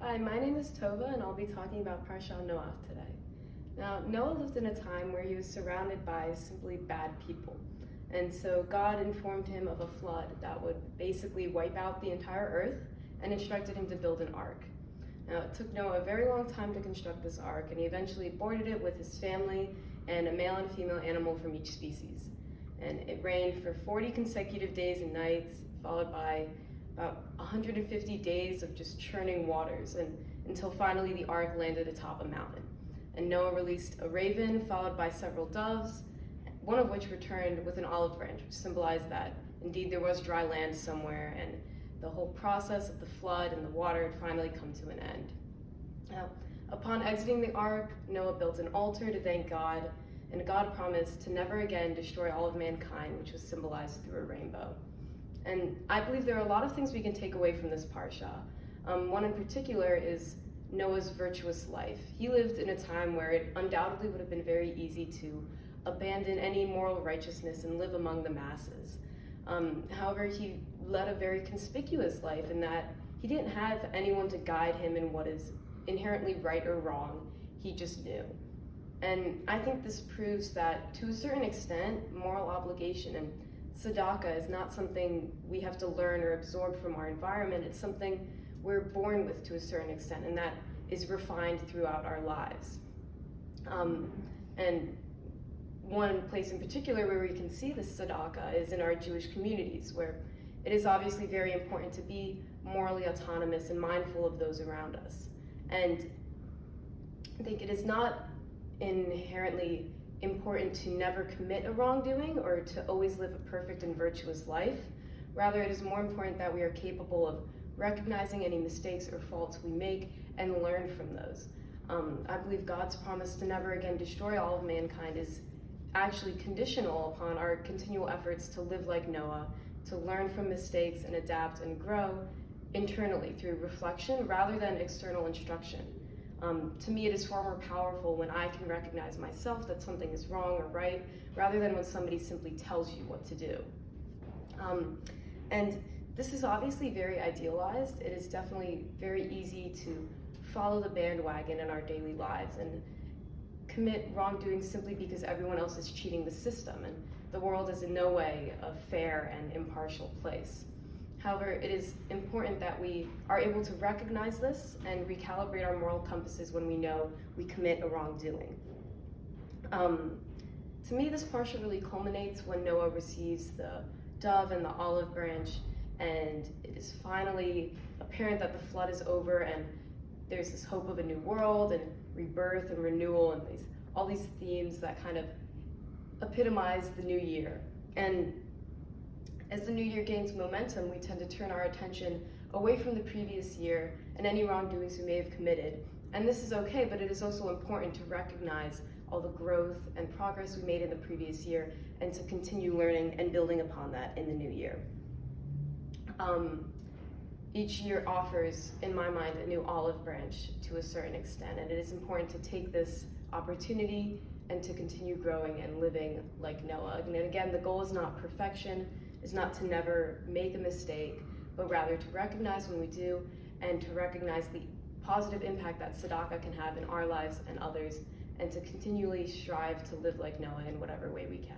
Hi, my name is Tova, and I'll be talking about Parashat Noach today. Now, Noah lived in a time where he was surrounded by simply bad people. And so God informed him of a flood that would basically wipe out the entire earth and instructed him to build an ark. Now, it took Noah a very long time to construct this ark, and he eventually boarded it with his family and a male and female animal from each species. And it rained for 40 consecutive days and nights, followed by about 150 days of just churning waters, and until finally the ark landed atop a mountain. And Noah released a raven, followed by several doves, one of which returned with an olive branch, which symbolized that indeed there was dry land somewhere, and the whole process of the flood and the water had finally come to an end. Now, upon exiting the ark, Noah built an altar to thank God, and God promised to never again destroy all of mankind, which was symbolized through a rainbow. And I believe there are a lot of things we can take away from this parsha. One in particular is Noah's virtuous life. He lived in a time where it undoubtedly would have been very easy to abandon any moral righteousness and live among the masses. However, he led a very conspicuous life in that he didn't have anyone to guide him in what is inherently right or wrong. He just knew. And I think this proves that, to a certain extent, moral obligation and tzedakah is not something we have to learn or absorb from our environment. It's something we're born with to a certain extent, and that is refined throughout our lives. And one place in particular where we can see this tzedakah is in our Jewish communities, where it is obviously very important to be morally autonomous and mindful of those around us. And I think it is not inherently important to never commit a wrongdoing or to always live a perfect and virtuous life. Rather, it is more important that we are capable of recognizing any mistakes or faults we make and learn from those. I believe God's promise to never again destroy all of mankind is actually conditional upon our continual efforts to live like Noah, to learn from mistakes and adapt and grow internally through reflection rather than external instruction. To me, it is far more powerful when I can recognize myself that something is wrong or right, rather than when somebody simply tells you what to do. And this is obviously very idealized. It is definitely very easy to follow the bandwagon in our daily lives and commit wrongdoing simply because everyone else is cheating the system, and the world is in no way a fair and impartial place. However, it is important that we are able to recognize this and recalibrate our moral compasses when we know we commit a wrongdoing. To me, this parsha really culminates when Noah receives the dove and the olive branch, and it is finally apparent that the flood is over, and there's this hope of a new world and rebirth and renewal, and all these themes that kind of epitomize the new year. And as the new year gains momentum, we tend to turn our attention away from the previous year and any wrongdoings we may have committed. And this is okay, but it is also important to recognize all the growth and progress we made in the previous year and to continue learning and building upon that in the new year. Each year offers, in my mind, a new olive branch to a certain extent, and it is important to take this opportunity and to continue growing and living like Noah. And again, the goal is not perfection, is not to never make a mistake, but rather to recognize when we do and to recognize the positive impact that tzedakah can have in our lives and others, and to continually strive to live like Noah in whatever way we can.